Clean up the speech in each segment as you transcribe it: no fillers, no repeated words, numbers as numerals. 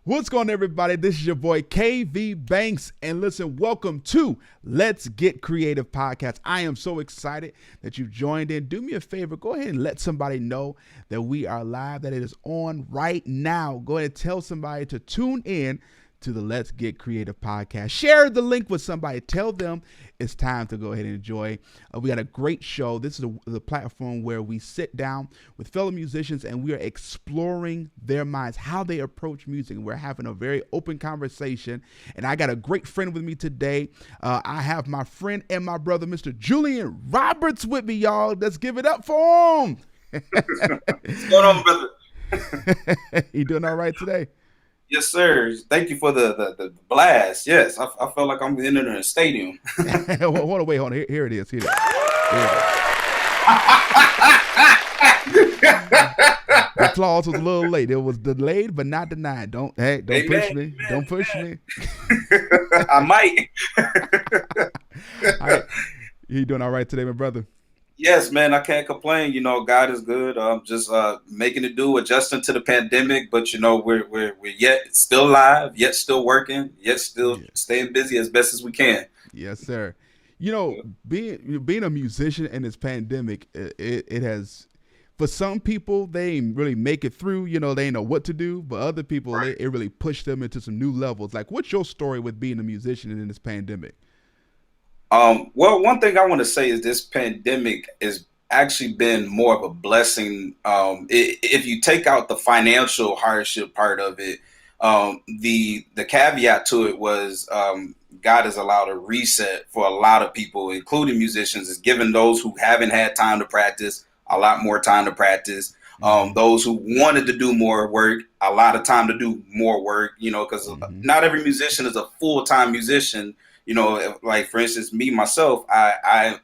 What's going on, everybody? This is your boy KV Banks, and listen, welcome to Let's Get Creative Podcast. I am so excited that you've joined in. Do me a favor, go ahead and let somebody know that we are live, that it is on right now. Go ahead and tell somebody to tune in to the Let's Get Creative Podcast. Share the link with somebody. Tell them it's time to go ahead and enjoy. We got a great show. This is the platform where we sit down with fellow musicians and we are exploring their minds, how they approach music. We're having a very open conversation. And I got a great friend with me today. I have my friend and my brother, Mr. Julian Roberts, with me, y'all. Let's give it up for him. What's going on, brother? You doing all right today? Yes, sir. Thank you for the blast. Yes, I felt like I'm in a stadium. Hold on, wait, hold on. Here it is. Here it is. The applause was a little late. It was delayed, but not denied. Don't push me. Don't push me. I might. All right. You doing all right today, my brother? Yes, man. I can't complain. You know, God is good. I'm just making it do, adjusting to the pandemic. But you know, we're yet still alive, yet still working, yet still staying busy as best as we can. Yes, sir. You know, being a musician in this pandemic, it has, for some people, they ain't really make it through. You know, they ain't know what to do. But other people, Right. it really pushed them into some new levels. Like, what's your story with being a musician in this pandemic? Well, one thing I want to say is this pandemic has actually been more of a blessing. If you take out the financial hardship part of it, the caveat to it was God has allowed a reset for a lot of people, including musicians. It's given those who haven't had time to practice a lot more time to practice. Those who wanted to do more work, a lot of time to do more work. You know, because not every musician is a full-time musician. You know, like for instance, me myself, I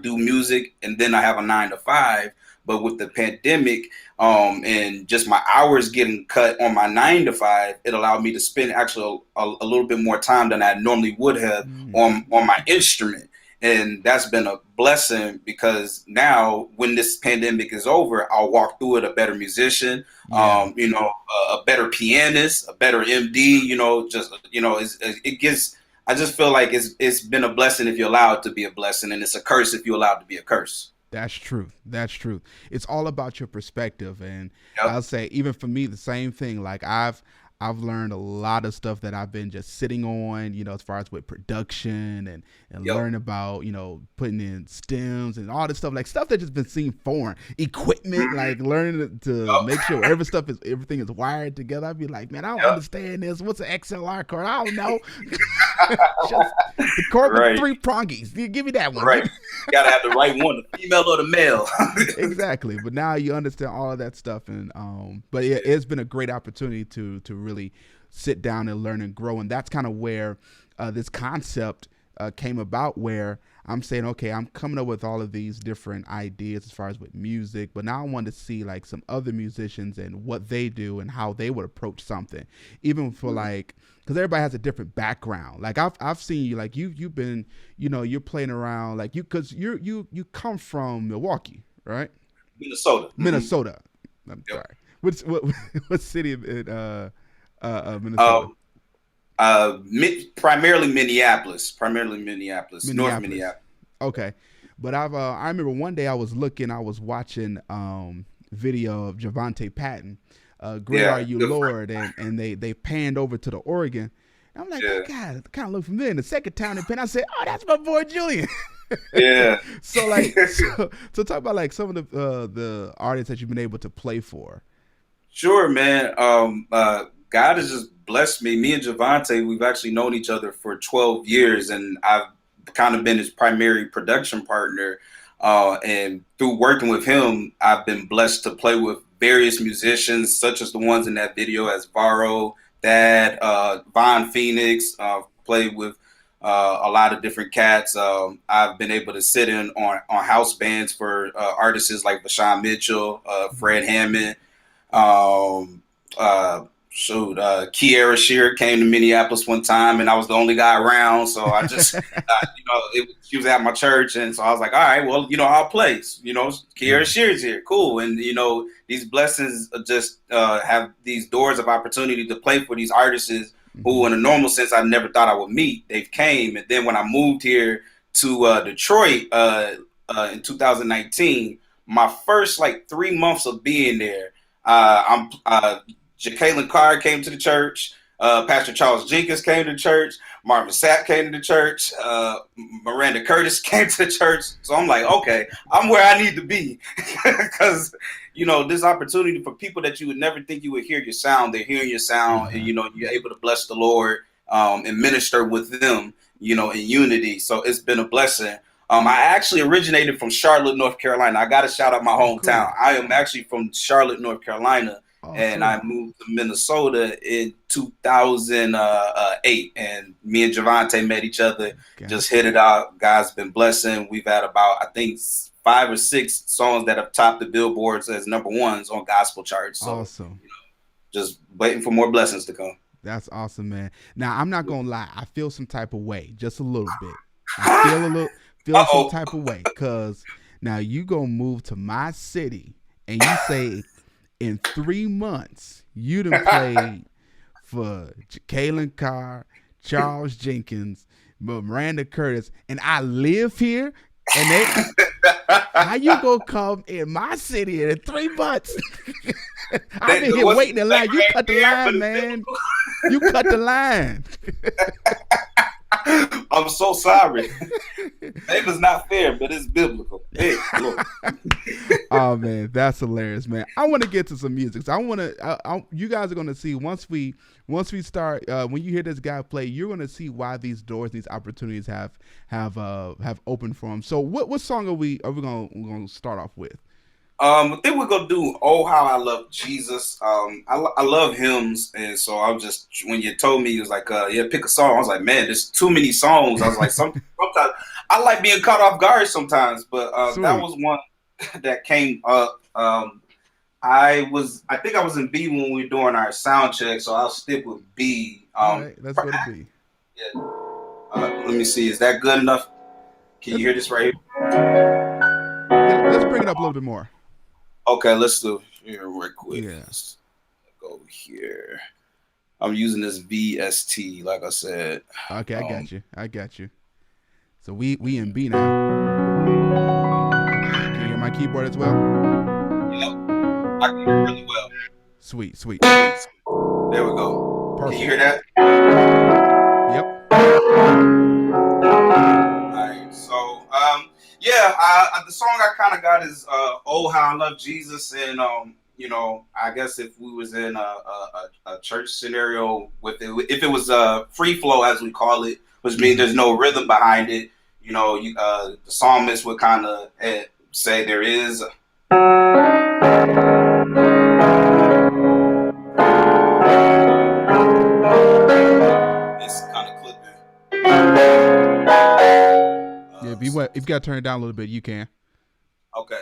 do music and then I have a 9 to 5. But with the pandemic, and just my hours getting cut on my 9 to 5, it allowed me to spend actually a little bit more time than I normally would have on my instrument. And that's been a blessing because now when this pandemic is over, I'll walk through it a better musician, you know, a better pianist, a better MD, you know, just, you know, it gives, I just feel like it's been a blessing if you allow it to be a blessing, and it's a curse if you allow it to be a curse. That's true. That's true. It's all about your perspective, and Yep. I'll say even for me the same thing. Like I've learned a lot of stuff that I've been just sitting on, you know, as far as with production and Yep. learn about, you know, putting in stems and all this stuff, like stuff that just been seen foreign equipment, like learning to make sure everything is wired together. I'd be like, man, I don't Yep. understand this. What's an XLR cord? I don't know. Just the cord with Right. 3 prongies. Give me that one. Right. You gotta have the right one, the female or the male. Exactly, but now you understand all of that stuff, and but yeah, it's been a great opportunity to really sit down and learn and grow, and that's kind of where this concept came about, where I'm saying, okay, I'm coming up with all of these different ideas as far as with music, but now I want to see like some other musicians and what they do and how they would approach something, even for like, because everybody has a different background. Like I've seen you, like you've been, you know, you're playing around, like because you come from Milwaukee, right? Minnesota. Minnesota. I'm Yep. sorry. What what city in Minnesota? Um, primarily Minneapolis, North Minneapolis. Minneapolis. Okay, but I remember one day I was watching video of Javante Patton, "Great Are Yeah, You good Lord," and they panned over to the Oregon. And I'm like, friend. God, it kind of look familiar. And the second time they panned, I said, oh, that's my boy Julian. Yeah, So like, yeah. so talk about like some of the artists that you've been able to play for. Sure, man. God has just blessed me. Me and Javante, we've actually known each other for 12 years, and I've kind of been his primary production partner. And through working with him, I've been blessed to play with various musicians, such as the ones in that video, as Varro, Dad, Von Phoenix. Played with a lot of different cats. I've been able to sit in on house bands for artists like Vashawn Mitchell, Fred Hammond. Um, uh, shoot, Kiara Shear came to Minneapolis one time, and I was the only guy around, so I just, she was at my church, and so I was like, all right, well, I'll play. Kiara Shear's here, cool, and these blessings just have these doors of opportunity to play for these artists who, in a normal sense, I never thought I would meet. They've came, and then when I moved here to Detroit in 2019, my first 3 months of being there, Jacqueline Carr came to the church. Pastor Charles Jenkins came to the church. Marvin Sapp came to the church. Miranda Curtis came to the church. So I'm like, okay, I'm where I need to be. Because, this opportunity for people that you would never think you would hear your sound, they're hearing your sound, and, you're able to bless the Lord and minister with them, in unity. So it's been a blessing. I actually originated from Charlotte, North Carolina. I got to shout out my hometown. Cool. I am actually from Charlotte, North Carolina. And I moved to Minnesota in 2008, and me and Javante met each other, just hit it out. God's been blessing. We've had about, I think, 5 or 6 songs that have topped the billboards as number ones on gospel charts. So, awesome. Just waiting for more blessings to come. That's awesome, man. Now, I'm not going to lie. I feel some type of way, just a little bit. I feel some type of way, because now you going to move to my city, and you say in 3 months, you done played for Kaylin Carr, Charles Jenkins, Miranda Curtis, and I live here. And how you gonna come in my city in 3 months? I've been here waiting in line. You cut the line, man. You cut the line. I'm so sorry. Maybe it's not fair, but it's biblical. Hey, look. Oh man, that's hilarious, man. I want to get to some music. So you guys are gonna see once we start. When you hear this guy play, you're gonna see why these doors, these opportunities have opened for him. So what song are we gonna start off with? I think we're gonna do "Oh How I Love Jesus." I love hymns, and so I was just, when you told me, it was like, yeah, pick a song. I was like, man, there's too many songs. I was like, sometimes I like being caught off guard sometimes, but that was one that came up. I think I was in B when we were doing our sound check, so I'll stick with B. All right, let's go to B. Yeah. Let me see. Is that good enough? Can you hear this right here? Yeah, let's bring it up a little bit more. Okay, let's do it here real quick. Yeah. Let's go here. I'm using this VST, like I said. Okay, I got you. So we in B now. Can you hear my keyboard as well? Yep. I can hear really well. Sweet. There we go. Perfect. Can you hear that? Yep. All right. So, the song I kind of got is "Oh How I Love Jesus," and I guess if we was in a church scenario with it, if it was free flow as we call it, which means there's no rhythm behind it, the psalmist would kind of say there is. It's kind of clipping. Yeah, if you got to turn it down a little bit, you can. Okay.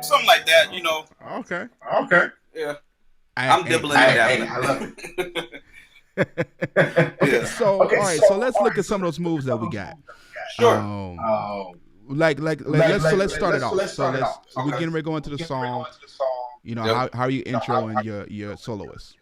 Something like that, Okay. Yeah. I'm dibbling and dabbling. I love it. Okay, so all right, so let's look at some of those moves that we got. Sure. Let's start it off. So we're getting ready to go into the song. How are you introing your soloist?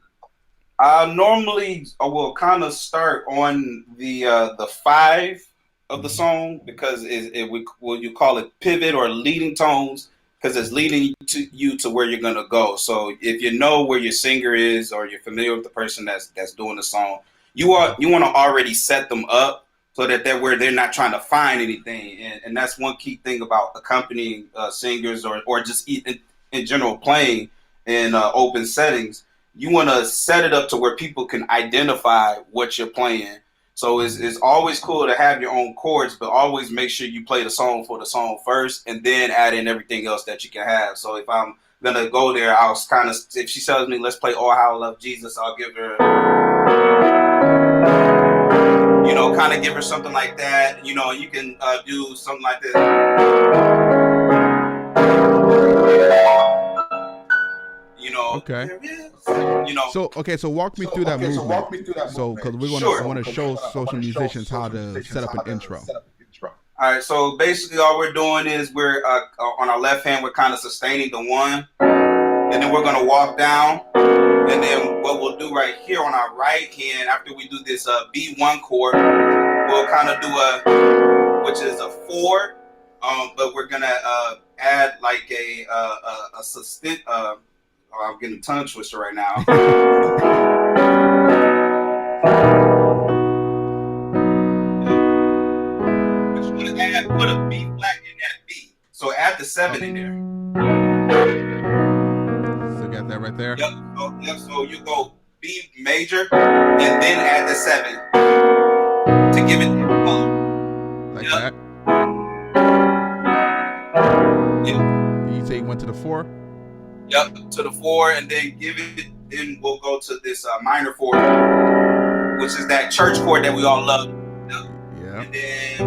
I normally will kind of start on the five of the Mm-hmm. song because you call it pivot or leading tones because it's leading you to where you're gonna go. So if you know where your singer is or you're familiar with the person that's doing the song, you want to already set them up so that they're not trying to find anything. And that's one key thing about accompanying singers or just in general playing in open settings. You want to set it up to where people can identify what you're playing. So it's always cool to have your own chords, but always make sure you play the song for the song first and then add in everything else that you can have. So if I'm going to go there, I'll kind of, if she tells me, let's play Oh How I Love Jesus, I'll give her, kind of give her something like that. You can do something like this. Okay. You know. So walk me through that movement. So because I want to show social musicians how to set up an intro. All right, so basically all we're doing is we're on our left hand, we're kind of sustaining the one, and then we're going to walk down, and then what we'll do right here on our right hand, after we do this B1 chord, we'll kind of do which is a 4, but we're going to add like a sustain, I'm getting a tongue twister right now. Put a B flat in that B. So add the 7 in there. So got that right there? Yep. So you go B major and then add the 7 to give it like that. Yep. You say you went to the 4? Yep, to the 4, and then give it. Then we'll go to this minor 4, which is that church chord that we all love. Yeah. And then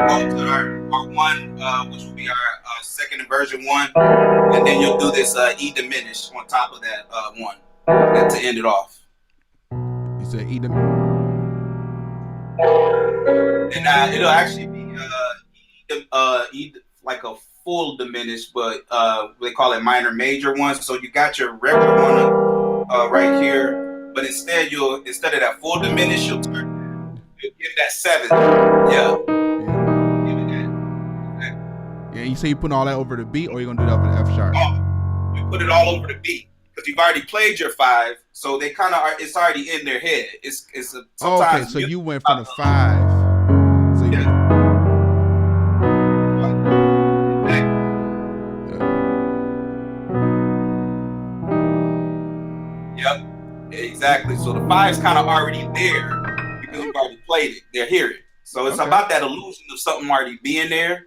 go to our 1, which will be our second inversion 1, and then you'll do this E diminished on top of that 1 to end it off. You said E diminished. And it'll actually be E like a full diminished, but they call it minor major 1. So you got your regular 1 right here, but instead of that full diminished, you'll give that 7. Yeah. Give it that. Yeah, you say you putting all that over the B, or you're gonna do that over the F sharp? Oh, you put it all over the B because you've already played your 5, so they kind of it's already in their head. Okay, so you went from the 5. So you Yep, exactly. So the 5's kind of already there because you've already played it. They're hearing. So it's about that illusion of something already being there.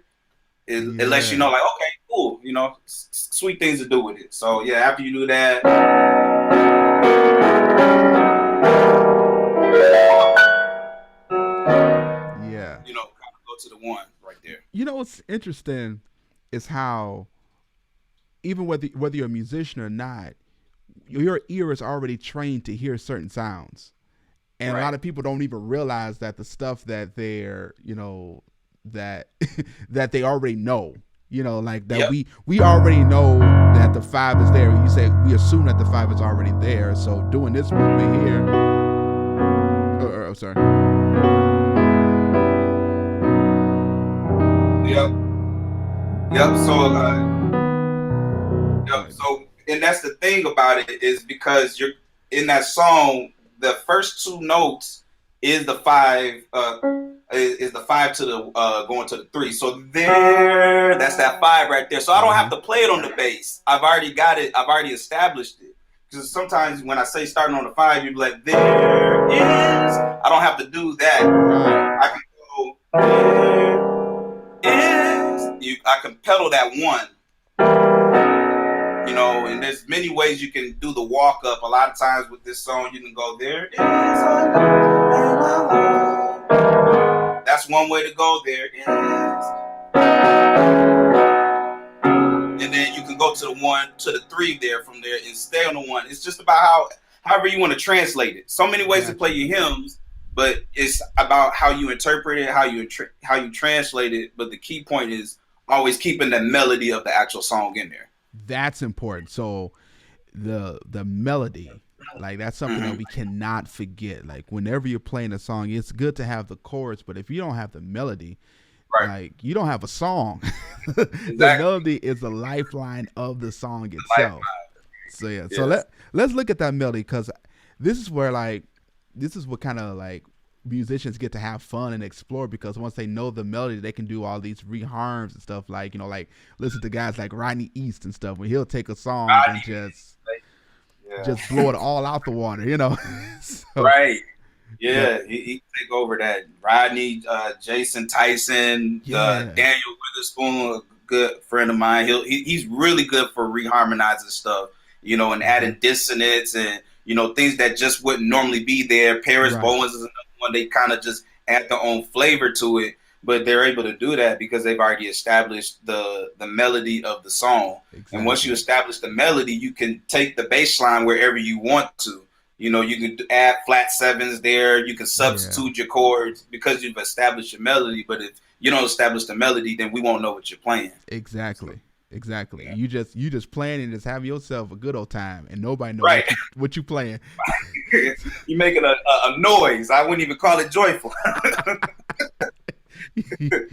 It lets you know, like, okay, cool, sweet things to do with it. So yeah, after you do that, kind of go to the 1 right there. What's interesting is how even whether you're a musician or not, your ear is already trained to hear certain sounds, and a lot of people don't even realize that the stuff that they're that that they already know, like that. Yep. we already know that the 5 is there. You say we assume that the 5 is already there, so doing this movement here, sorry. Yep. So and that's the thing about it, is because you're in that song, the first 2 notes is the 5 is the 5 to the going to the 3. So that's that 5 right there. So I don't have to play it on the bass. I've already got it. I've already established it. Because sometimes when I say starting on the 5, you'd be like, there is. I don't have to do that. I can go, there is. I can pedal that 1. And there's many ways you can do the walk up. A lot of times with this song, you can go, there is that's one way to go, there is. And then you can go to the 1 to the 3 there from there and stay on the 1. It's just about however you want to translate it. So many ways to play your hymns, but it's about how you interpret it, how you translate it. But the key point is always keeping the melody of the actual song in there. That's important. So the melody, Like that's something that we cannot forget. Like whenever you're playing a song, it's good to have the chorus, but if you don't have the melody, Right. like you don't have a song. The Exactly. melody is the lifeline of the song Lifeline. itself. So yeah, so Yes. let's look at that melody, because this is where this is what kind of like musicians get to have fun and explore, because once they know the melody, they can do all these reharms and stuff, like like listen to guys like Rodney East and stuff, where he'll take a song and just blow it all out the water, So, Right. but Yeah, he take over that. Rodney, Jason Tyson, yeah, Daniel Witherspoon, a good friend of mine. He's really good for reharmonizing stuff, and adding dissonance and things that just wouldn't normally be there. Paris right, Bowens is another one. They kind of just add their own flavor to it, but they're able to do that because they've already established the melody of the song. And once you exactly, establish the melody, you can take the bass line wherever you want to. You can add flat sevens there. You can yeah, substitute your chords because you've established your melody. But if you don't establish the melody, then we won't know what you're playing. So, exactly. yeah. You just playing and just having yourself a good old time, and nobody know Right. what you playing. You're making a noise. I wouldn't even call it joyful.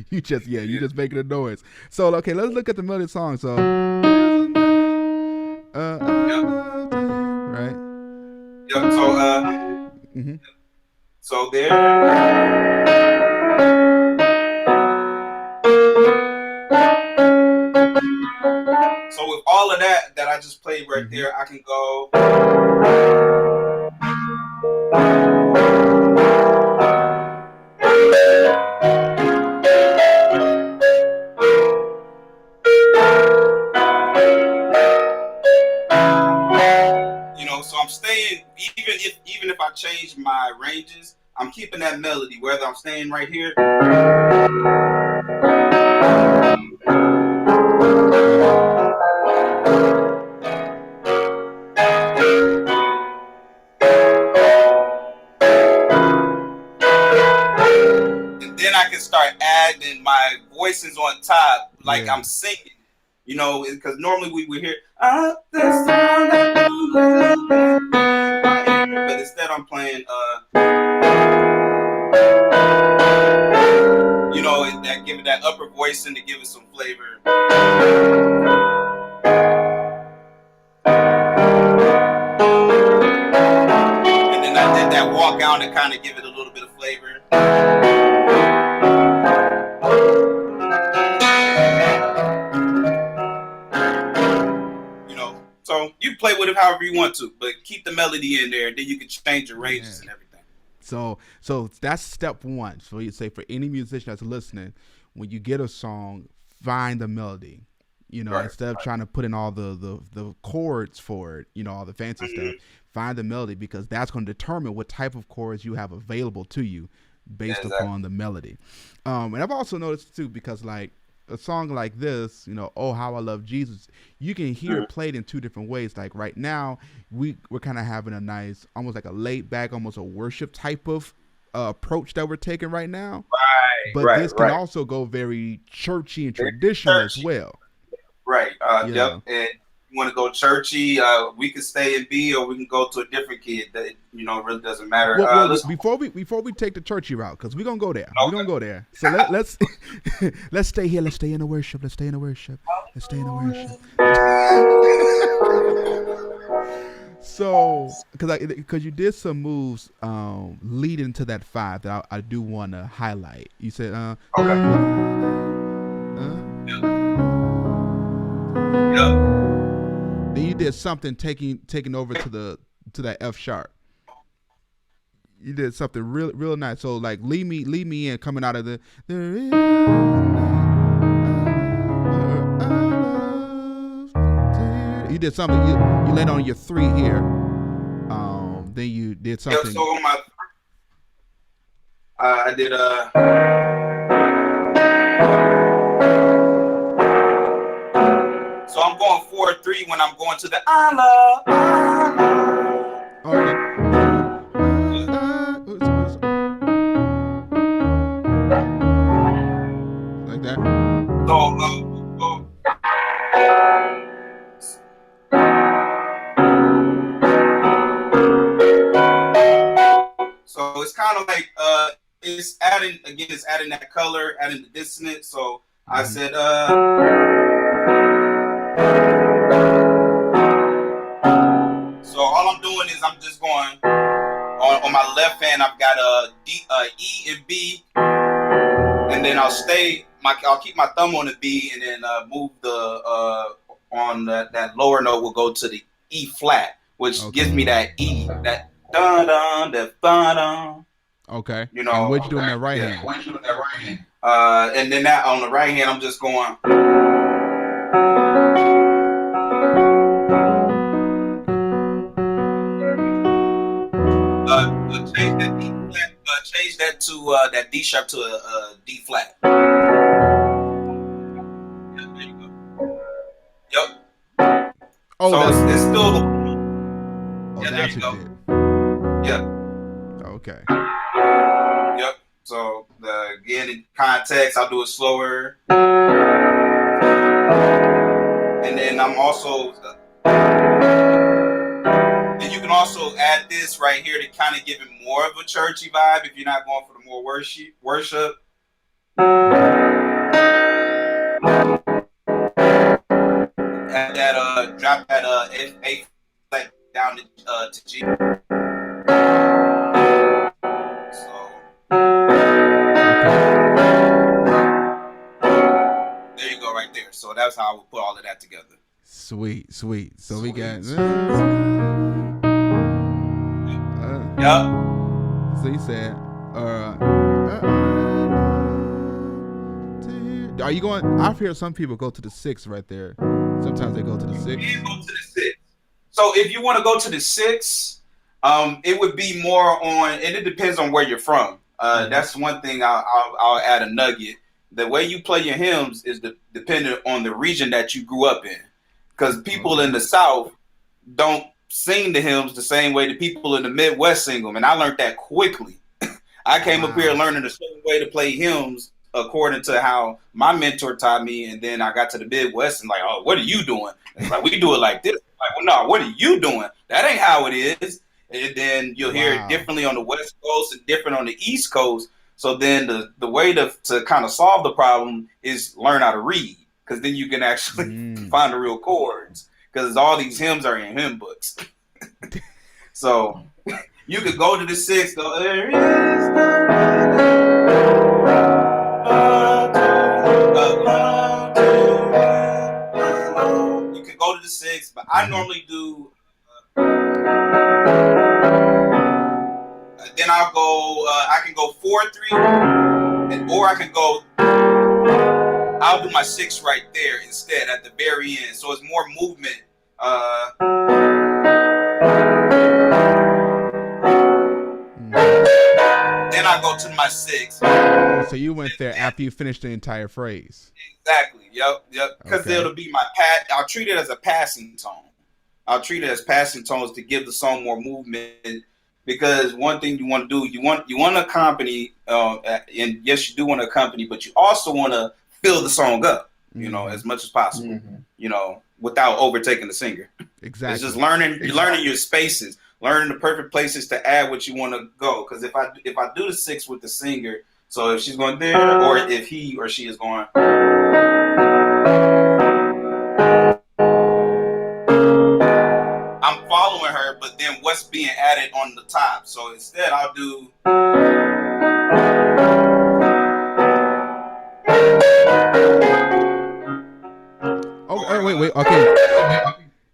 You just making a noise. So okay, let's look at the melody song. So Yep. right. Yep. So Mm-hmm. so there. So with all of that I just played right Mm-hmm. there, I can go. So I'm staying, even if I change my ranges, I'm keeping that melody, whether I'm staying right here. And then I can start adding my voices on top, like Yeah. I'm singing, because normally we would hear, but instead I'm playing, and that give it that upper voice and to give it some flavor. And then I did that walk out to kind of give it a little bit of flavor. So you play with it however you want to, but keep the melody in there, and then you can change your ranges Yeah. and everything. So that's step one. So you say for any musician that's listening, when you get a song, find the melody. Right. Instead of trying to put in all the chords for it, all the fancy stuff, find the melody, because that's going to determine what type of chords you have available to you based upon the melody. And I've also noticed too, because like a song like this, "Oh How I Love Jesus," you can hear it played in two different ways. Like right now, we're kind of having a nice, almost like a laid back, almost a worship type of approach that we're taking right now. But this can also go very churchy and traditional as well. Right. You Yep. know. And you want to go churchy, we can stay in B, or we can go to a different kid. That it really doesn't matter. Well, Let's. before we take the churchy route, because we're gonna go there. Okay. We're gonna go there. So let's let's stay here. Let's stay in the worship. Let's stay in the worship. Let's stay in the worship. So, because you did some moves leading to that five that I do want to highlight. You said Yep. then you did something taking over to that F sharp. You did something real nice. So like lead me in, coming out of the there is you did something, you landed on your three here. Then you did something. Yep. So on my, I did so I'm going 4-3 when I'm going to the Allah. Okay. Like that. it's adding that color, adding the dissonance. So I said, so all I'm doing is I'm just going on my left hand. I've got a E and B, and then I'll keep my thumb on the B, and then move the on that lower note will go to the E flat, which gives me that E, that dun dun, that dun dun. Okay. You know, and what you doing that right hand? And then that on the right hand, I'm just going. Change that to that D sharp to a D flat. Yep, there you go. Yep. Oh, so it's still. Oh, that's what you did. Yep. Okay. Yep. So again, in context, I'll do it slower, and then I'm also. And you can also add this right here to kind of give it more of a churchy vibe if you're not going for the more worship. Add that drop that A flat down to G. So there you go, right there. So that's how I would put all of that together. Sweet. So we got. Yep. So you said, are you going? I've heard some people go to the 6 right there. Sometimes they go to the 6. You can go to the 6. So if you want to go to the 6, it would be more on, and it depends on where you're from. That's one thing I'll add a nugget. The way you play your hymns is dependent on the region that you grew up in. Because people in the South don't sing the hymns the same way the people in the Midwest sing them. And I learned that quickly. I came up here learning a certain way to play hymns according to how my mentor taught me. And then I got to the Midwest and like, oh, what are you doing? It's like, we do it like this. Like, well, no, what are you doing? That ain't how it is. And then you'll hear it differently on the West Coast and different on the East Coast. So then the way to kind of solve the problem is learn how to read. Because then you can actually find the real chords. Because all these hymns are in hymn books. So you could go to the 6, go, there is you could go to the 6, but I normally do then I'll go I can go 4-3, or I can go I'll do my 6 right there instead at the very end. So it's more movement. Then I go to my 6. So you went there after you finished the entire phrase. Exactly. Yep. Because it'll be my I'll treat it as a passing tone. I'll treat it as passing tones to give the song more movement. Because one thing you want to do, you want to accompany, and yes, you do want to accompany, but you also want to fill the song up, you know, as much as possible, you know, without overtaking the singer. Exactly. It's just learning your spaces, learning the perfect places to add what you want to go. Because if I do the 6 with the singer, so if she's going there, or if he or she is going, I'm following her, but then what's being added on the top? So instead, I'll do. Oh, wait. Okay.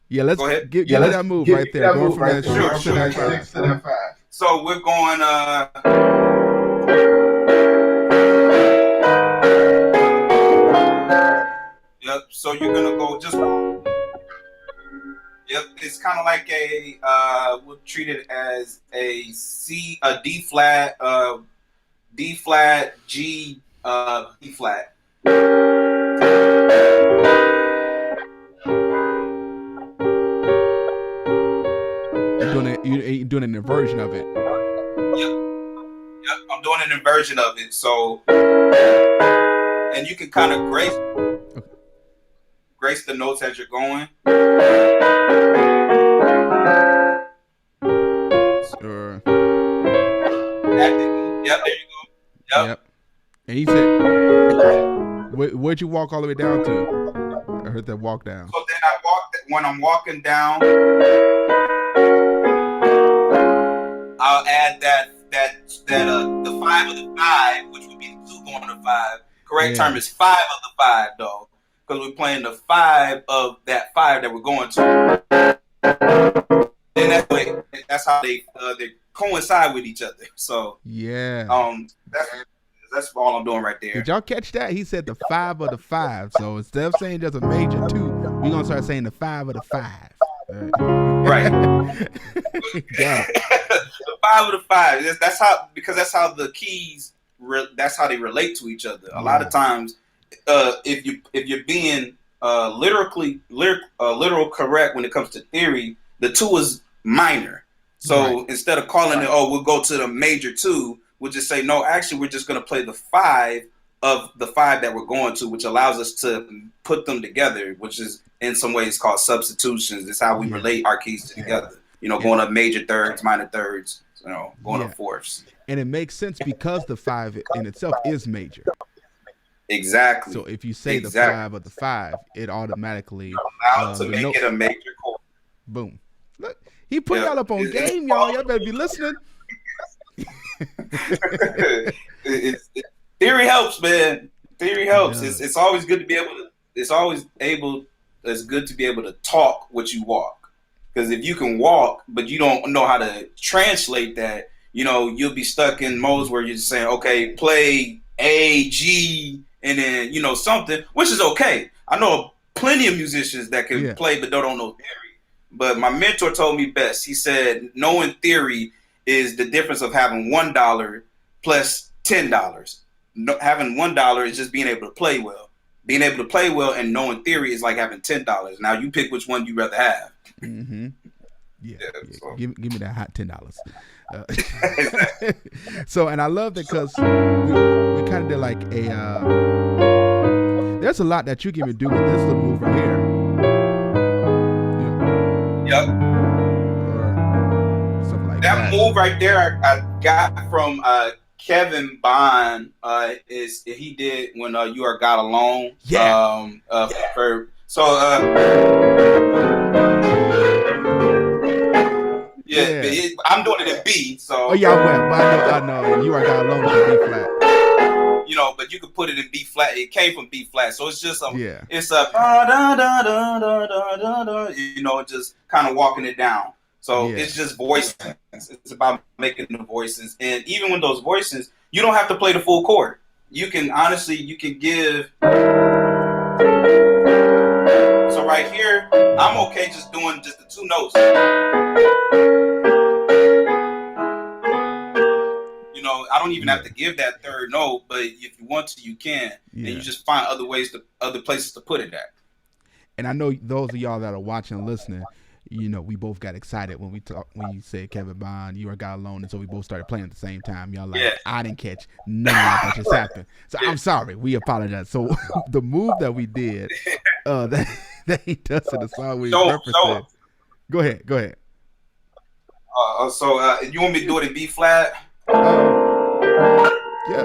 Yeah, let's give me that move right there. Going from that 6 to that 5. So we're going. Yep. So you're gonna go just. Yep. It's kind of like we'll treat it as a D flat, G, B flat. You're doing an inversion of it. Yep, I'm doing an inversion of it. So, and you can kind of grace the notes as you're going. Sure. Yep, there you go. Yep. And he said, where'd you walk all the way down to? I heard that walk down. So then when I'm walking down, I'll add the 5 of the 5, which would be the 2 going to 5. Correct term is 5 of the 5 though, because we're playing the 5 of that 5 that we're going to. And that's how they coincide with each other. So that's all I'm doing right there. Did y'all catch that? He said the 5 of the 5. So instead of saying just a major 2, we're gonna start saying the 5 of the 5. Right. The 5 of the 5. That's how, because that's how the keys. That's how they relate to each other. A lot of times, if you're being literal correct when it comes to theory, the 2 is minor. So instead of calling it, we'll go to the major 2, we'll just say, no, actually, we're just going to play the 5 of the 5 that we're going to, which allows us to put them together, which is in some ways called substitutions. It's how we relate our keys together. Going up major thirds, minor thirds, going up fourths. And it makes sense because the 5 in itself is major. Exactly. So if you say the 5 of the 5, it automatically to make it a major chord. Boom. Look, he put y'all up on game, y'all. Y'all better be listening. Theory helps, man. Theory helps. It's always good to be able to. It's good to be able to talk what you walk. Because if you can walk, but you don't know how to translate that, you'll be stuck in modes where you're just saying, okay, play A, G, and then something, which is okay. I know plenty of musicians that can play but don't know theory. But my mentor told me best. He said, knowing theory is the difference of having $1 plus $10. Having $1 is just being able to play well. Being able to play well and knowing theory is like having $10. Now you pick which one you rather have. Mm-hmm. So. Give me that hot $10. So, and I love that because we kind of did like a. There's a lot that you can even do with this little move right here. Yep. Or something like that. That move right there, I got from Kevin Bond. Is he did when You Are God Alone? Yeah. I'm doing it in B. So. Oh yeah, I know. You Are God Alone in B flat. But you could put it in B flat. It came from B flat, so it's just it's just kind of walking it down. So it's just voices. It's about making the voices, and even with those voices, you don't have to play the full chord. You can give. So right here, I'm okay just doing just the 2 notes. I don't even have to give that 3rd note, but if you want to, you can. And you just find other places to put it at. And I know those of y'all that are watching and listening, we both got excited when you said Kevin Bond, You Are God Alone, and so we both started playing at the same time. Y'all I didn't catch none of that just happened. So I'm sorry. We apologize. So the move that we did, that he does in the song we referenced. Go ahead. So you want me to do it in B flat? You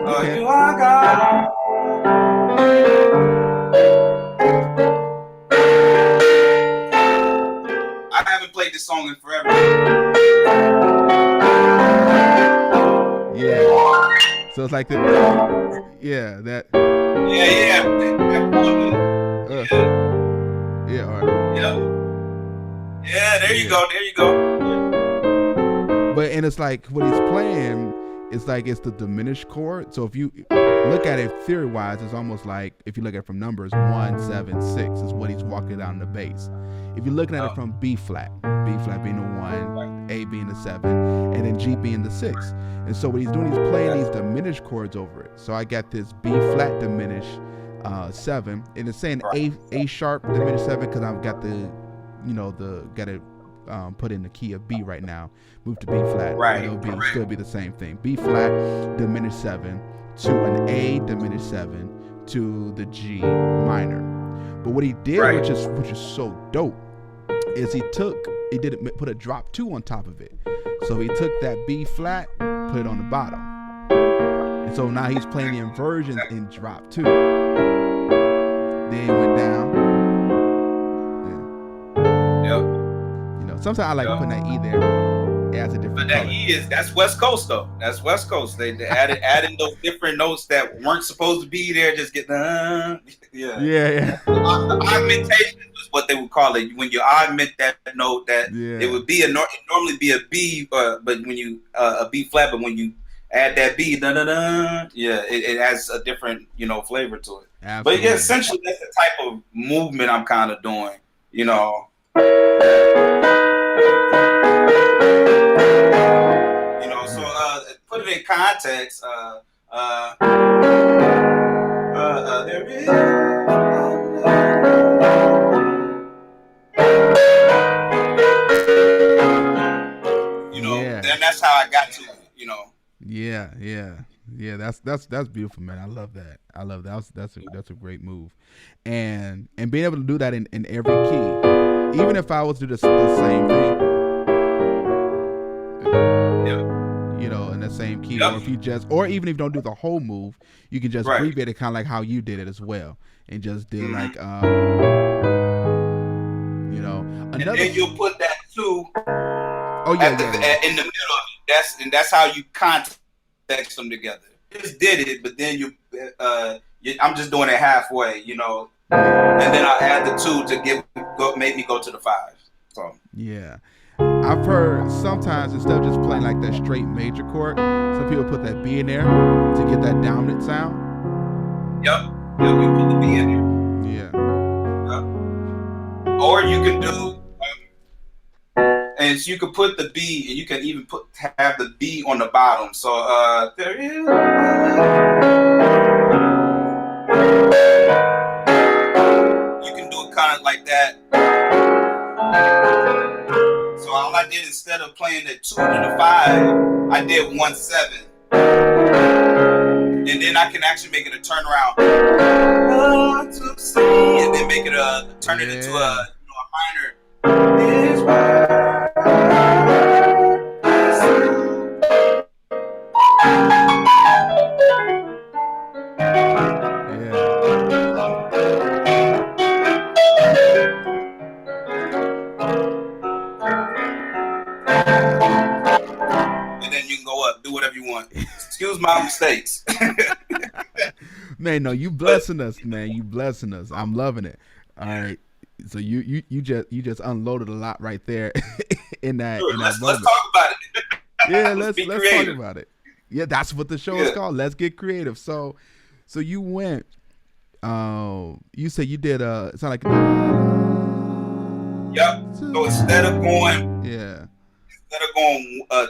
are God. I haven't played this song in forever. Yeah. So it's like that. Yeah. That. Yeah. All right. Yeah. There you go. But and it's like what he's playing. It's like it's the diminished chord. So if you look at it theory-wise, it's almost like if you look at it from numbers 1, 7, 6 is what he's walking down the bass. If you're looking at it from B flat being the 1, A being the 7, and then G being the 6. And so what he's doing, he's playing these diminished chords over it. So I got this B flat diminished 7, and it's saying A sharp diminished 7 because I've got got it put in the key of B right now. Move to B flat. Right. It'll still be the same thing. B flat diminished 7 to an A diminished 7 to the G minor. But what he did, which is so dope, is he put a drop 2 on top of it. So he took that B flat, put it on the bottom. And So now he's playing the inversions in drop 2. Then it went down. Yep. You know, sometimes I like putting that E there. It adds a different But that color. that's West Coast though. That's West Coast. They adding those different notes that weren't supposed to be there. Just get Yeah. The augmentation is what they would call it. When you augment that note, that it would be normally be a B, but when you a B flat, but when you add that B, it adds a different flavor to it. Absolutely. But yeah, essentially that's the type of movement I'm kind of doing. So put it in context. There is. Then that's how I got to it. Yeah. That's beautiful, man. I love that. That's a great move, and being able to do that in every key, even if I was to do the same thing. In the same key, or if you or even if you don't do the whole move, you can just abbreviate it, kind of like how you did it as well, and just did like another. And then you'll put that 2. Oh yeah, in the middle of it. That's how you context them together. Just did it, but then I'm just doing it halfway, and then I add the 2 to make me go to the 5. So yeah. I've heard sometimes instead of just playing like that straight major chord, some people put that B in there to get that dominant sound. Yep, you put the B in there. Yeah. Or you can do, and so you can put the B, and you can even have the B on the bottom. So there is. You can do it kind of like that. So all I did, instead of playing the 2 to the 5, I did 1/7, and then I can actually make it a turnaround, and then make it turn it into a minor. Do whatever you want. Excuse my mistakes. Man, no, you blessing us, man. You blessing us. I'm loving it. All right. So you just unloaded a lot right there in that. Sure, in that let's moment. talk about it. Yeah, let's talk about it. Yeah, that's what the show is called. Let's get creative. So you went. You said you did it sound like. Yep. So instead of going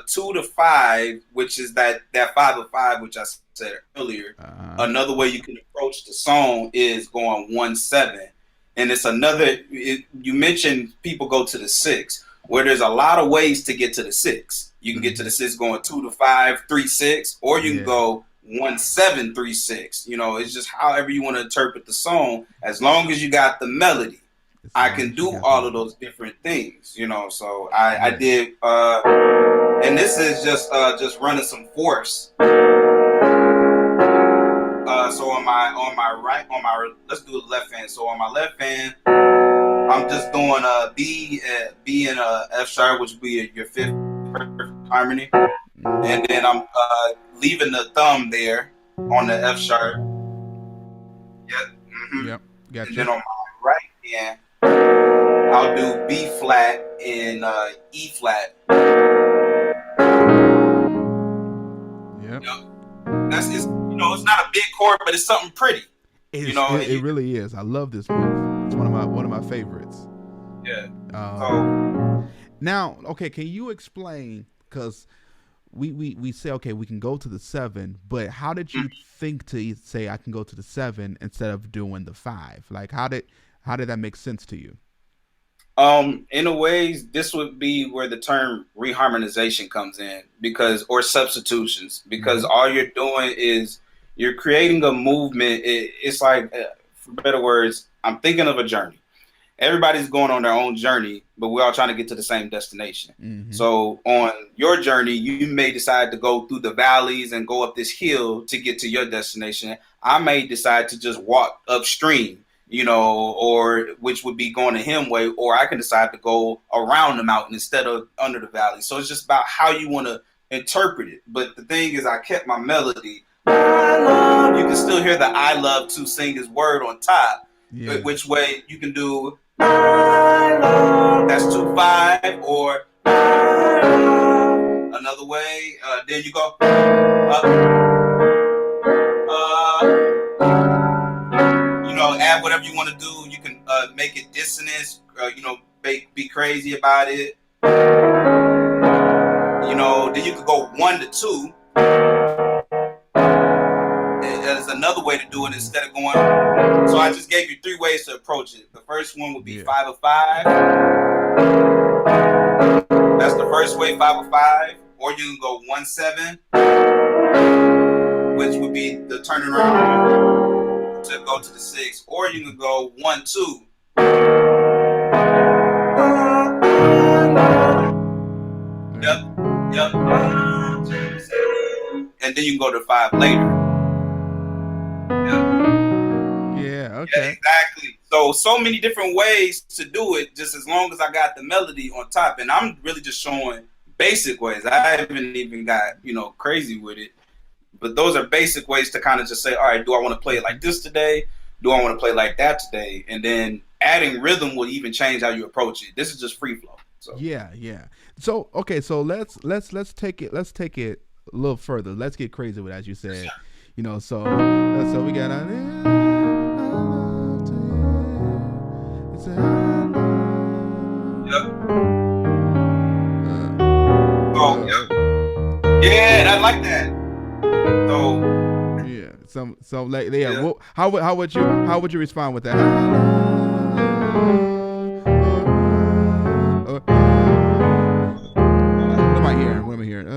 2 to 5, which is that 5 of 5, which I said earlier, another way you can approach the song is going 1/7, and it's another. You mentioned people go to the 6, where there's a lot of ways to get to the 6. You can get to the 6 going 2 to 5, 3/6, or you can go 1/7, 3/6. It's just however you want to interpret the song, as long as you got the melody. I can do all of those different things, So I did, and this is just running some force. So on my let's do the left hand. So on my left hand, I'm just doing a B and a F sharp, which would be your 5th perfect harmony, and then I'm leaving the thumb there on the F sharp. Yep. Yep. Gotcha. And then on my right hand, I'll do B flat and E flat. Yep. That's it's not a big chord, but it's something pretty. It really is. I love this move. It's one of my favorites. Yeah. Now, okay, can you explain? Because we say, okay, we can go to the 7, but how did you think to say I can go to the 7 instead of doing the 5? Like, how did that make sense to you? In a way, this would be where the term reharmonization comes in, or substitutions, because all you're doing is you're creating a movement. It's like, for better words, I'm thinking of a journey, everybody's going on their own journey, but we're all trying to get to the same destination. Mm-hmm. So on your journey, you may decide to go through the valleys and go up this hill to get to your destination. I may decide to just walk upstream, or which would be going the him way, or I can decide to go around the mountain instead of under the valley. So it's just about how you want to interpret it. But the thing is, I kept my melody. I love. You can still hear the "I love" to sing his word on top. Yeah. Which way you can do I love, that's 2/5, or another way. Then you go add whatever you want to do. You can make it dissonance. Be crazy about it. Then you could go 1 to 2. There's another way to do it instead of going. So I just gave you 3 ways to approach it. The first one would be 5 of 5. That's the first way, 5 of 5. Or you can go 1/7, which would be the turning around to go to the 6. Or you can go 1/2. Yep. And then you can go to 5 later. Yeah, okay. Yeah, exactly. So many different ways to do it, just as long as I got the melody on top. And I'm really just showing basic ways. I haven't even got, crazy with it. But those are basic ways to kind of just say, all right, do I want to play it like this today? Do I want to play like that today? And then adding rhythm will even change how you approach it. This is just free flow. So yeah. So okay, so let's take it a little further. Let's get crazy with, as you said. So we got yeah, I like that. So how would you respond with that? What am I hearing?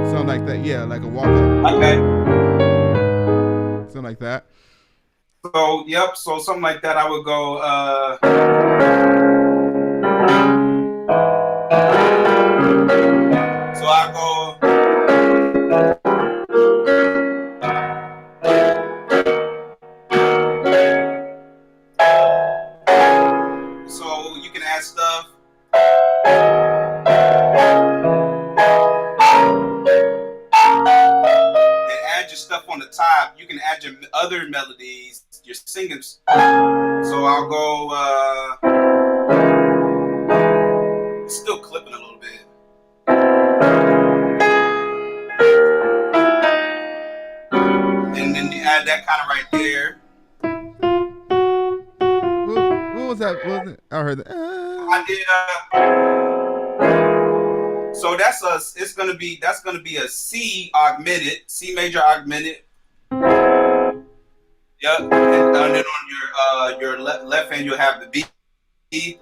Something like that. Yeah, like a walk up. Okay. Something like that. So something like that. I would go. So I go. So you can add stuff. And add your stuff on the top. You can add your other melodies, your singing. So I'll go. Still clipping a little bit. And then you add that kind of right there. What was that? I heard that. I did. So that's gonna be a C major augmented. Yep. And then on your left hand you'll have the B. B.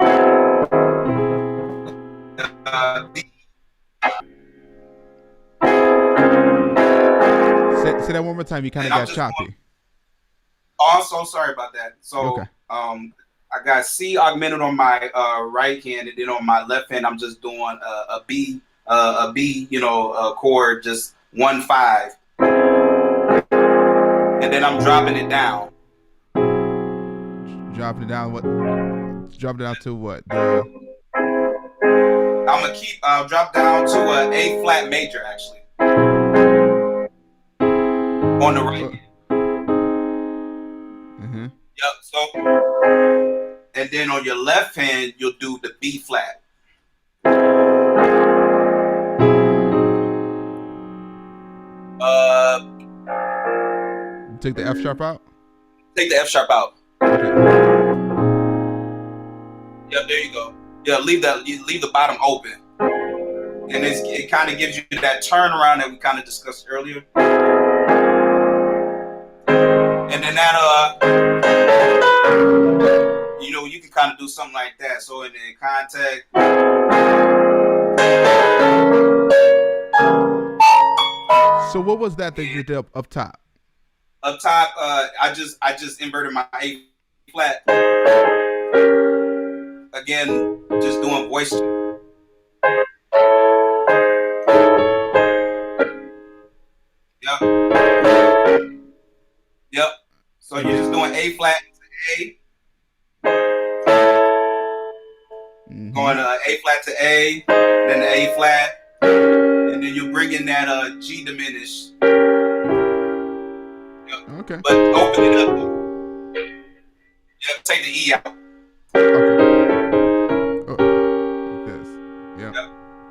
Say that one more time. You kind of got choppy. Oh, I'm so sorry about that. So okay. I got C augmented on my right hand, and then on my left hand, I'm just doing a B, chord, just 1/5, and then I'm dropping it down. Dropping it down. What? Drop it down to what? I'm gonna drop down to A flat major, actually, on the right hand. Mm-hmm. Yep. So, and then on your left hand, you'll do the B flat. Take the F sharp out. Take the F sharp out. Okay. Yep. There you go. Yeah. Leave the bottom open, and it kind of gives you that turnaround that we kind of discussed earlier. And then that you can kind of do something like that. So in the contact, So what was that you did up top? Up top, I just inverted my A flat. Again, just doing voice. Yep. Yep. So you're just doing A flat to A. Going A flat to A, then the A flat, and then you bring in that G diminished. Yep. Okay. But open it up. Yep. Take the E out. Okay. Oh, like this. Yep.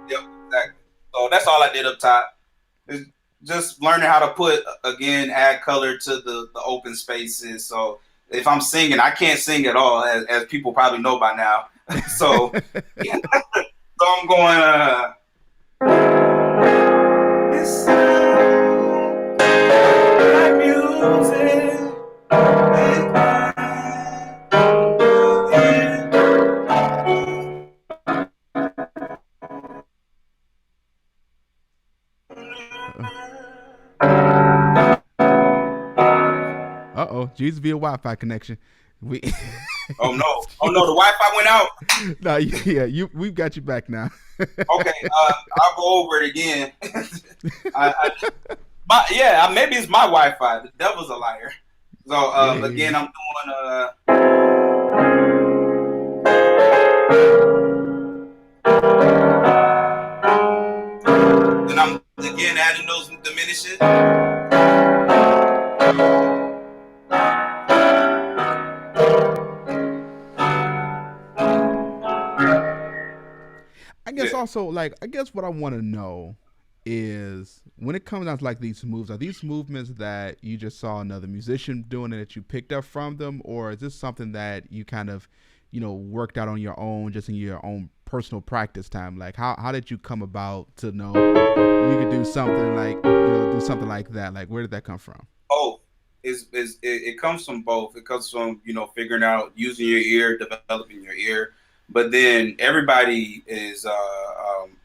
Yep. Exactly. So that's all I did up top. It's just learning how to add color to the open spaces. So if I'm singing, I can't sing at all, as people probably know by now. So, yeah. So I'm going. It's like music. Uh-oh, Jesus via Wi-Fi connection. Oh no! The Wi-Fi went out. No, yeah, we've got you back now. Okay, I'll go over it again. Maybe it's my Wi-Fi. The devil's a liar. So again, I'm doing then I'm again adding those diminishes. I guess what I want to know is when it comes down to like these moves, are these movements that you just saw another musician doing and that you picked up from them, or is this something that you kind of, worked out on your own, just in your own personal practice time? Like how did you come about to know you could do something like that? Like where did that come from? Oh, it comes from both. It comes from figuring out using your ear, developing your ear. But then everybody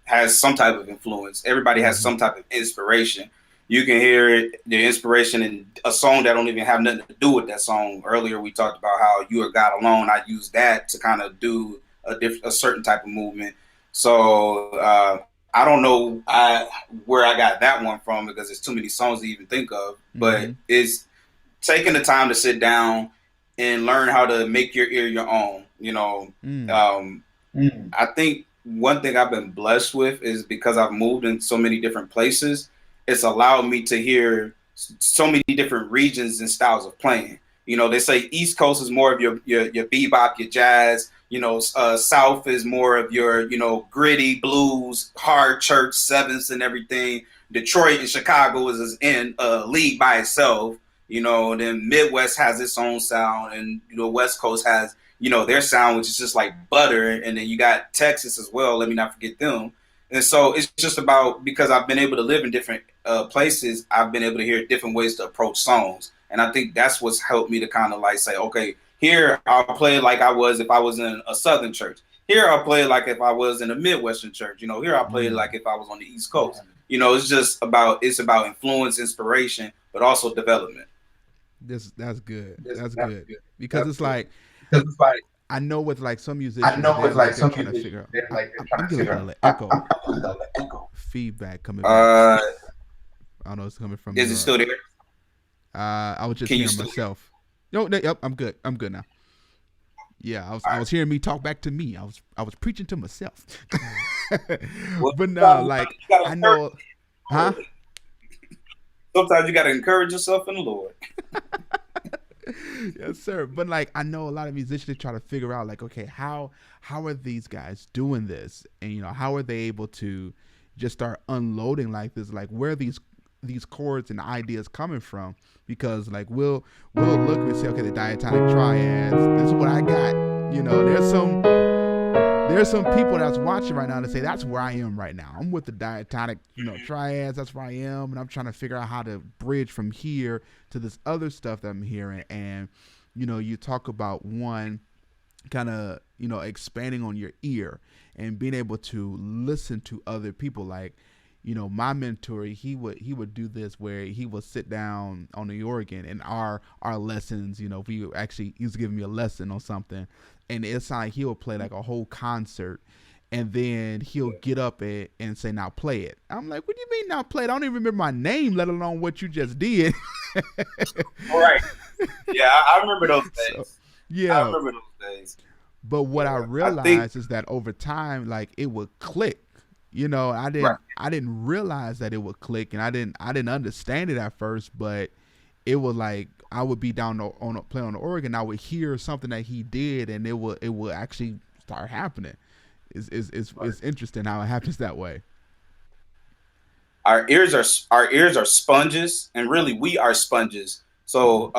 has some type of influence. Everybody has some type of inspiration. You can hear the inspiration in a song that don't even have nothing to do with that song. Earlier we talked about how You Are God Alone. I use that to kind of do a certain type of movement. So I don't know where I got that one from because there's too many songs to even think of. But it's taking the time to sit down and learn how to make your ear your own. I think one thing I've been blessed with is because I've moved in so many different places, it's allowed me to hear so many different regions and styles of playing. They say East Coast is more of your bebop, your jazz. South is more of your, gritty blues, hard church sevenths and everything. Detroit and Chicago is in a league by itself. Then Midwest has its own sound, and West Coast has their sound, which is just like butter. And then you got Texas as well. Let me not forget them. And so it's just about, because I've been able to live in different places, I've been able to hear different ways to approach songs. And I think that's what's helped me to kind of like say, okay, here I'll play it like I was if I was in a Southern church. Here I'll play it like if I was in a Midwestern church. Here I'll play it like if I was on the East Coast. It's about influence, inspiration, but also development. That's good. That's good. Because it's like I know with like some musicians, they're trying to figure out. I'm getting a little echo. Feedback coming back. I don't know it's coming from. Is it still there? I was just hearing myself. Yep, I'm good. I'm good now. Yeah, I was hearing me talk back to me. I was preaching to myself. But no, like I know, huh? Sometimes you got to encourage yourself in the Lord. Yes, sir. But like I know a lot of musicians try to figure out like, okay, how are these guys doing this, and how are they able to just start unloading like this? Like where are these chords and ideas coming from? Because like we'll look and say, okay, the diatonic triads, this is what I got. There's some people that's watching right now that say that's where I am right now. I'm with the diatonic, triads, that's where I am, and I'm trying to figure out how to bridge from here to this other stuff that I'm hearing. And you talk about one kind of expanding on your ear and being able to listen to other people. Like my mentor, he would do this where he would sit down on the organ and our lessons, he was giving me a lesson on something, and it's like he would play like a whole concert, and then he'll get up and say, now play it. I'm like, what do you mean now play it? I don't even remember my name, let alone what you just did. Right. Yeah, I remember those days. So, yeah. I remember those days. But what I realized is that over time, like, it would click. I didn't realize that it would click, and I didn't understand it at first, but it was like I would be down play on the organ, I would hear something that he did, and it would actually start happening. It's interesting how it happens that way. Our ears are sponges, and really we are sponges. So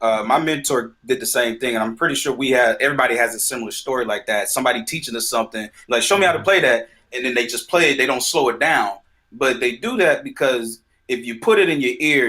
my mentor did the same thing, and I'm pretty sure everybody has a similar story like that. Somebody teaching us something, like, show me how to play that, and then they just play it. They don't slow it down, but they do that because if you put it in your ear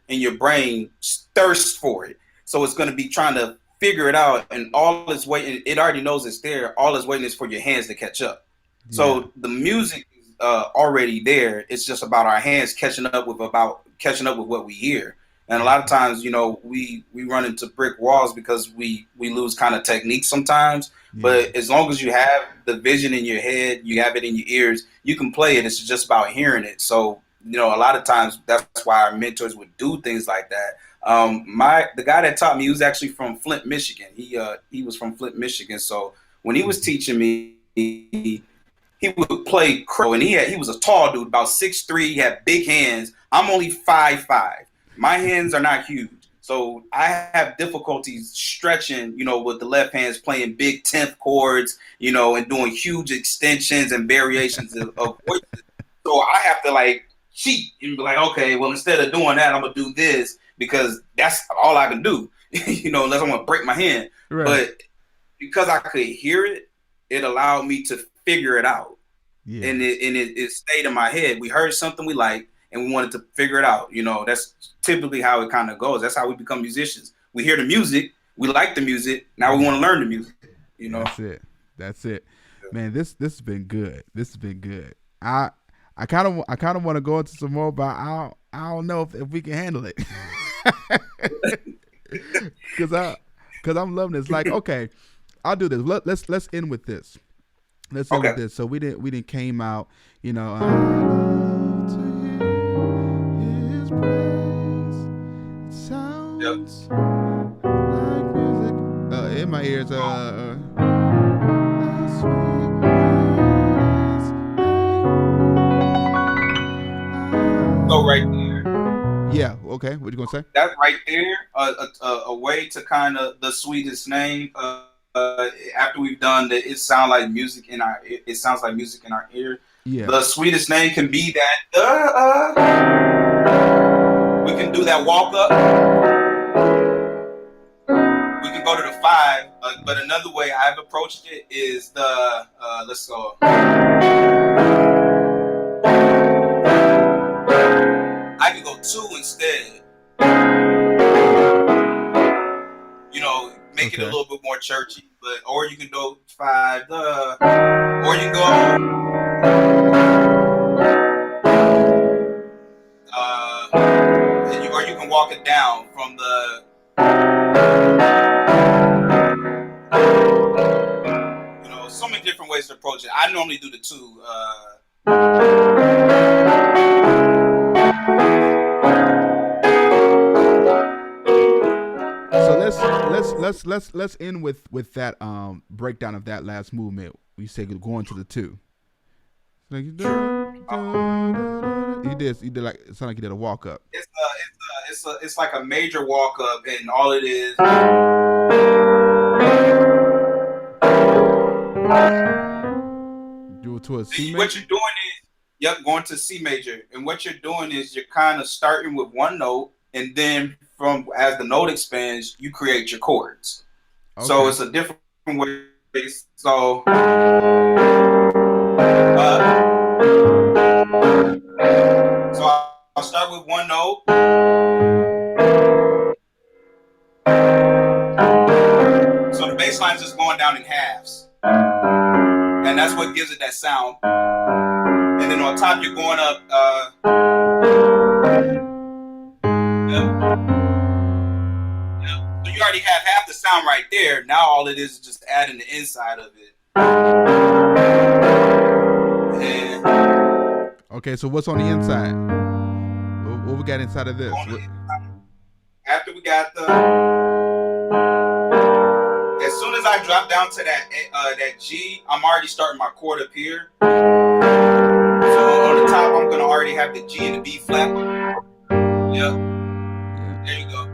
and your brain thirsts for it. So it's going to be trying to figure it out, and all it's waiting. It already knows it's there. All it's waiting is for your hands to catch up. Yeah. So the music is already there. It's just about our hands catching up with what we hear. And a lot of times, we run into brick walls because we lose kind of technique sometimes. Yeah. But as long as you have the vision in your head, you have it in your ears, you can play it. It's just about hearing it. So, a lot of times that's why our mentors would do things like that. The guy that taught me, he was actually from Flint, Michigan. He was from Flint, Michigan. So when he was teaching me, he would play crow, and he was a tall dude, about 6'3". He had big hands. I'm only 5'5". My hands are not huge, so I have difficulties stretching, with the left hands, playing big 10th chords, and doing huge extensions and variations of voices. So I have to cheat and be like, okay, well, instead of doing that, I'm gonna do this because that's all I can do, unless I'm gonna break my hand. Right. But because I could hear it, it allowed me to figure it out. Yeah. And it stayed in my head. We heard something we liked, and we wanted to figure it out. That's typically how it kind of goes. That's how we become musicians. We hear the music, we like the music, now we want to learn the music. That's it. Man, this has been good. This has been good. I kind of want to go into some more, but I don't know if we can handle it. Cuz I'm loving this. Like, okay, I'll do this. Let's end with this. Let's end with this. So we didn't came out, sounds like music in my ears. So right there. Yeah. Okay. What you gonna say? That right there, a way to kind of the sweetest name. After we've done that, it sounds like music in our ear. Yeah. The sweetest name can be that. We can do that walk up. We can go to the 5, but another way I've approached it is the let's go. I can go 2 instead. Make it a little bit more churchy, or you can go 5, or you can go. Or you can walk it down from the. So many different ways to approach it. I normally do the 2. So let's end with that breakdown of that last movement. We say going to the 2. Like you did like it sounded like you did a walk up. It's like a major walk up, and all it is. Do it to a C major. What you're doing is, going to C major, and what you're doing is you're kind of starting with one note, and then as the note expands, you create your chords. Okay. So it's a different way. So I'll start with one note. So the bass line is just going down in halves. And that's what gives it that sound. And then on top you're going up. So you already have half the sound right there. Now all it is just adding the inside of it. And okay, so what's on the inside? What we got inside of this? After we got as soon as I drop down to that G, I'm already starting my chord up here. So on the top, I'm gonna already have the G and the B flat. Yeah. There you go.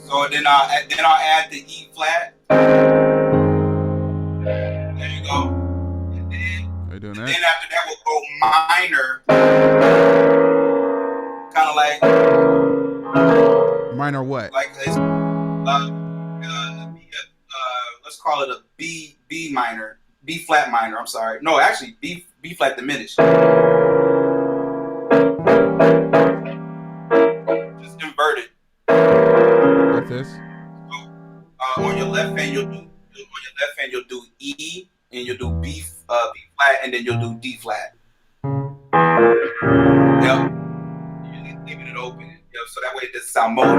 So then I'll add the E flat. There you go. And then after that we'll go minor. Kind of like minor what? Like it's let's call it a B minor, B flat minor. I'm sorry. No, actually B flat diminished. Just invert it. Like this. So, on your left hand you'll do E and you'll do B flat and then you'll do D flat. Yep. You're leaving it open. Yep. So that way it doesn't sound muddy.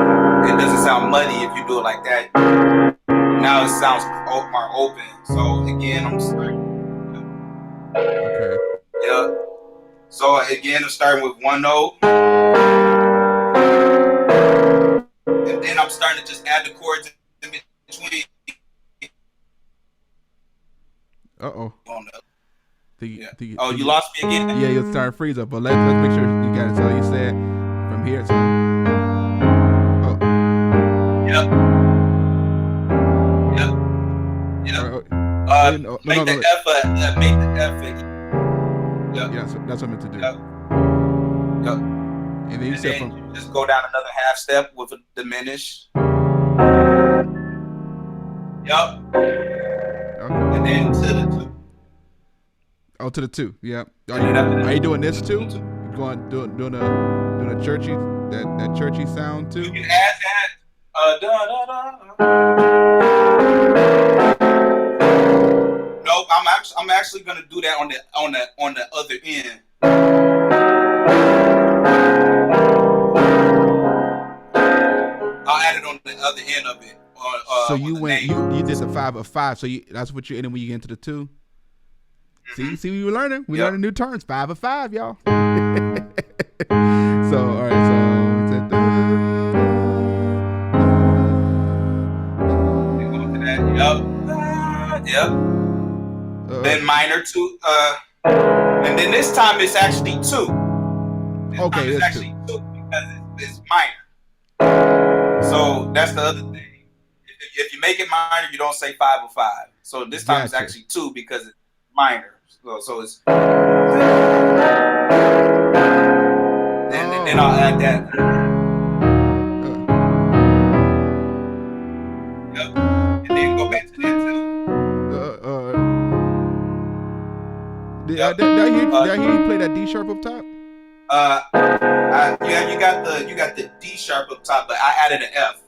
It doesn't sound muddy if you do it like that. Now it sounds more open. So again, I'm starting. Okay. Yep. So again, I'm starting with one note. And then I'm starting to just add the chords in between. Uh-oh. Oh, you lost me again? Yeah, you'll start freeze up, but let's make sure you got it. So you said from here to Yep. Make the F Yep. Yeah, that's what I meant to do. Yep. And then you said you just go down another half step with a diminish. Yep. Okay. And then to the 2. Oh, to the 2. Yep. Are you doing this too? You going doing a churchy that churchy sound too? You can add that. Nope. I'm actually gonna do that on the other end. I'll add it on the other end of it. So you did the 5 of 5. So that's what you're in when you get into the 2. Mm-hmm. See, we were learning. We learning new terms. 5 of 5, y'all. So all right. So it's Yep. Then minor 2. And then this time it's actually 2. Okay, it's actually 2 because it's minor. So that's the other thing. If you make it minor, you don't say 5 of 5. So this time it's actually 2 because it's minor. So it's. Then I'll add that. Yep. And then go back to that too. Did I hear you play that D sharp up top? Yeah, you got the D sharp up top, but I added an F.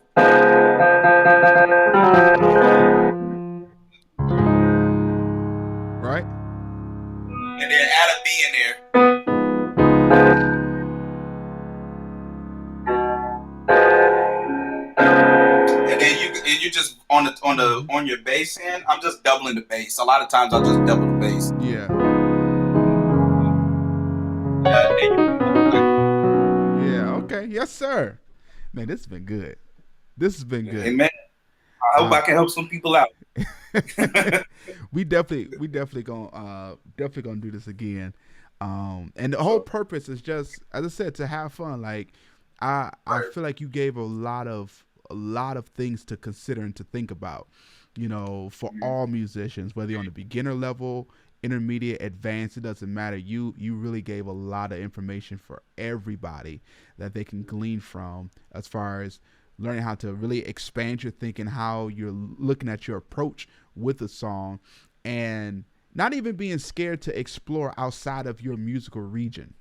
Right. And then add a B in there. And then you just on your bass hand, I'm just doubling the bass. A lot of times I'll just double the bass. Yeah. Yeah, okay. Yes, sir. Man, this has been good. This has been good. Amen. I hope I can help some people out. we definitely gonna do this again. And the whole purpose is just, as I said, to have fun. Like I feel like you gave a lot of things to consider and to think about, for all musicians, whether you're on the beginner level, intermediate, advanced, it doesn't matter. You really gave a lot of information for everybody that they can glean from, as far as learning how to really expand your thinking, how you're looking at your approach with a song, and not even being scared to explore outside of your musical region.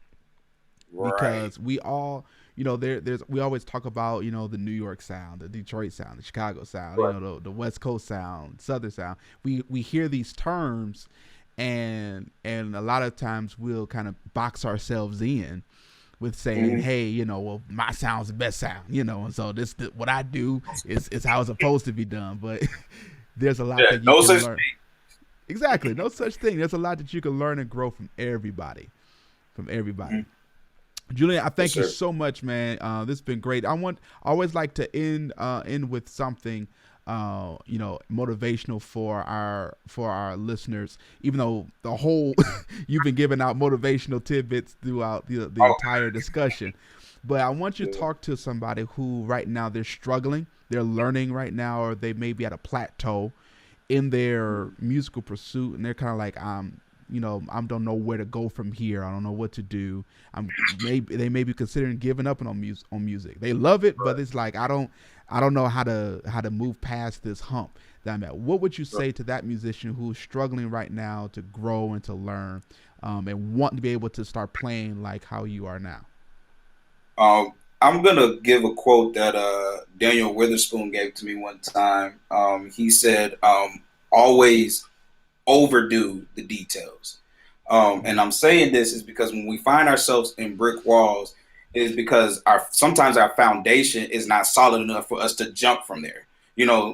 Right. Because we all, we always talk about, the New York sound, the Detroit sound, the Chicago sound, right. The West Coast sound, Southern sound. We hear these terms, and a lot of times we'll kind of box ourselves in with saying, Mhm. hey, well, my sound's the best sound, and so what I do is how it's supposed to be done. But there's a lot Yeah, that you no can such learn. Exactly, no such thing. There's a lot that you can learn and grow from everybody, from everybody. thing. Julian, I Yes, thank you sir. so much, man. This has been great. I always like to end with something, motivational for our listeners. Even though the whole you've been giving out motivational tidbits throughout the Oh, entire discussion, but I want you to yeah. talk to somebody who right now they're struggling, they're learning right now, or they may be at a plateau in their musical pursuit, and they're kind of like, I don't know where to go from here. I don't know what to do. They may be considering giving up on music. They love it, but it's like I don't know how to move past this hump that I'm at. What would you say to that musician who's struggling right now to grow and to learn, and want to be able to start playing like how you are now? I'm gonna give a quote that Daniel Witherspoon gave to me one time. He said, "Always overdo the details." And I'm saying this is because when we find ourselves in brick walls, it is because sometimes our foundation is not solid enough for us to jump from there.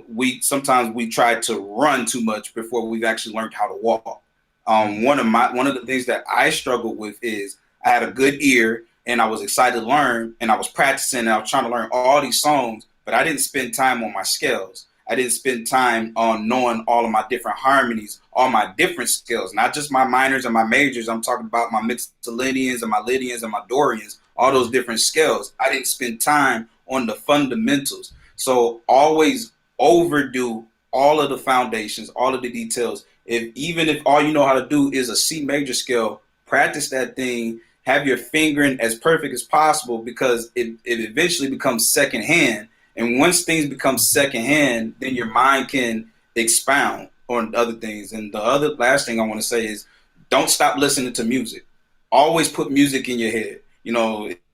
We sometimes we try to run too much before we've actually learned how to walk. Mm. One of the things that I struggled with is I had a good ear and I was excited to learn and I was practicing and I was trying to learn all these songs, but I didn't spend time on my scales. I didn't spend time on knowing all of my different harmonies, all my different skills, not just my minors and my majors. I'm talking about my mixolydians and my Lydians and my Dorians, all those Mm. different scales. I didn't spend time on the fundamentals. So always overdo all of the foundations, all of the details. Even if all you know how to do is a C major scale, practice that thing. Have your fingering as perfect as possible because it eventually becomes secondhand, and once things become secondhand, then your mind can expound on other things. And the other last thing I want to say is don't stop listening to music. Always put music in your head.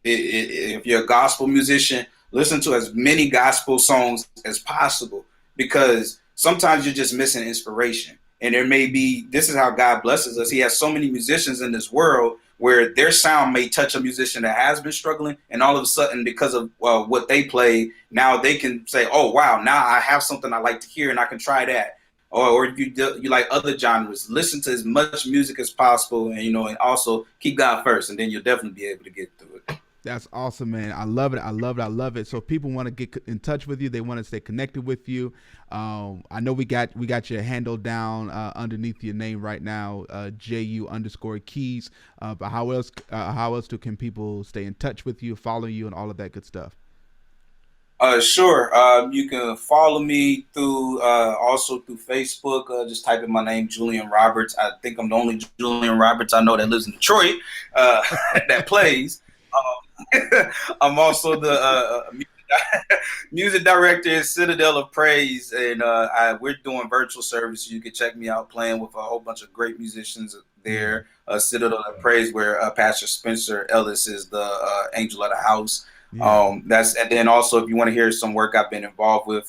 If you're a gospel musician, listen to as many gospel songs as possible because sometimes you're just missing inspiration. And there may be, this is how God blesses us. He has so many musicians in this world where their sound may touch a musician that has been struggling, and all of a sudden, because of what they play, now they can say, "Oh wow, now I have something I like to hear, and I can try that." Or if you like other genres, listen to as much music as possible, and also keep God first, and then you'll definitely be able to get through it. That's awesome, man. I love it. I love it. I love it. So if people want to get in touch with you, they want to stay connected with you. I know we got your handle down underneath your name right now, JU_keys. But how else can people stay in touch with you, follow you, and all of that good stuff? Sure. You can follow me through also through Facebook. Just type in my name, Julian Roberts. I think I'm the only Julian Roberts I know that lives in Detroit uh, that plays. I'm also the music director at Citadel of Praise, and we're doing virtual service. You can check me out playing with a whole bunch of great musicians Mm, there. Citadel of Praise, where Pastor Spencer Ellis is the angel of the house. yeah. And then also if you want to hear some work I've been involved with,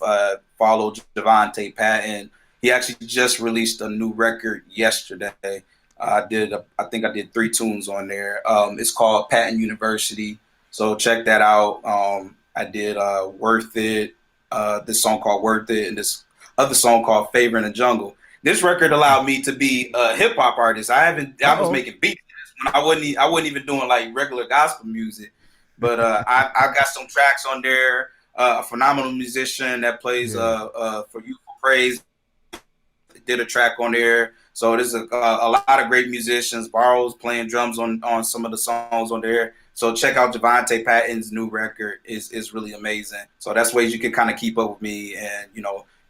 follow Javante Patton. He actually just released a new record yesterday. I think I did 3 tunes on there. It's called Patton University. So check that out. I did Worth It, this song called Worth It, and this other song called Favor in the Jungle. This record allowed me to be a hip hop artist. Uh I was oh. making beats when I wasn't even doing like regular gospel music. But I got some tracks on there. A phenomenal musician that plays Yeah. for Youthful Praise did a track on there. So there's a lot of great musicians. Barrow's playing drums on some of the songs on there. So check out Javante Patton's new record. Is really amazing. So that's ways you can kind of keep up with me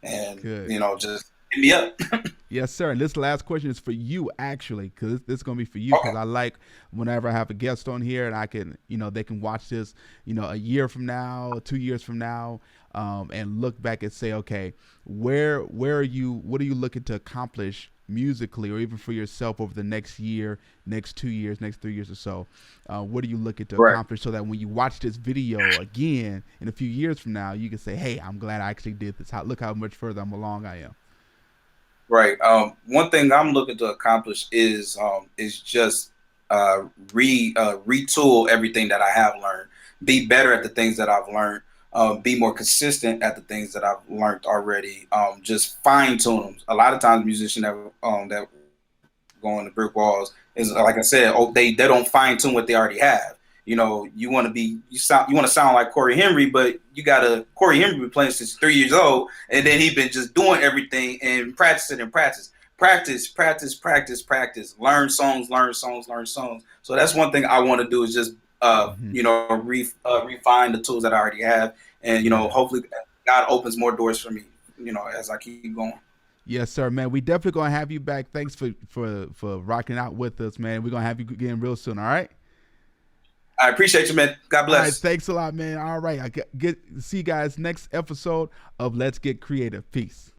Good. just hit me up. Yes, sir. And this last question is for you, actually, because this is going to be for you. Because Okay. I like whenever I have a guest on here, and I can, they can watch this, a year from now, 2 years from now, and look back and say, okay, where are you? What are you looking to accomplish musically, or even for yourself over the next year, next 2 years, next 3 years or so? What are you looking to Right. accomplish so that when you watch this video again in a few years from now, you can say, hey, I'm glad I actually did this. Look how much further I'm along I am. Right. One thing I'm looking to accomplish is just retool everything that I have learned, be better at the things that I've learned, be more consistent at the things that I've learned already. Just fine tune them. A lot of times, musicians that go on the brick walls is, like I said, they don't fine tune what they already have. You know, you want to sound like Corey Henry, but Corey Henry been playing since 3 years old, and then he been just doing everything and practice, learn songs, learn songs, learn songs. So that's one thing I want to do is just Mhm. refine the tools that I already have, and Yeah. hopefully God opens more doors for me, as I keep going. Yes, sir, man. We definitely gonna have you back. Thanks for rocking out with us, man. We're gonna have you again real soon. All right. I appreciate you, man. God All right. bless. Thanks a lot, man. All right. I get see you guys next episode of Let's Get Creative. Peace.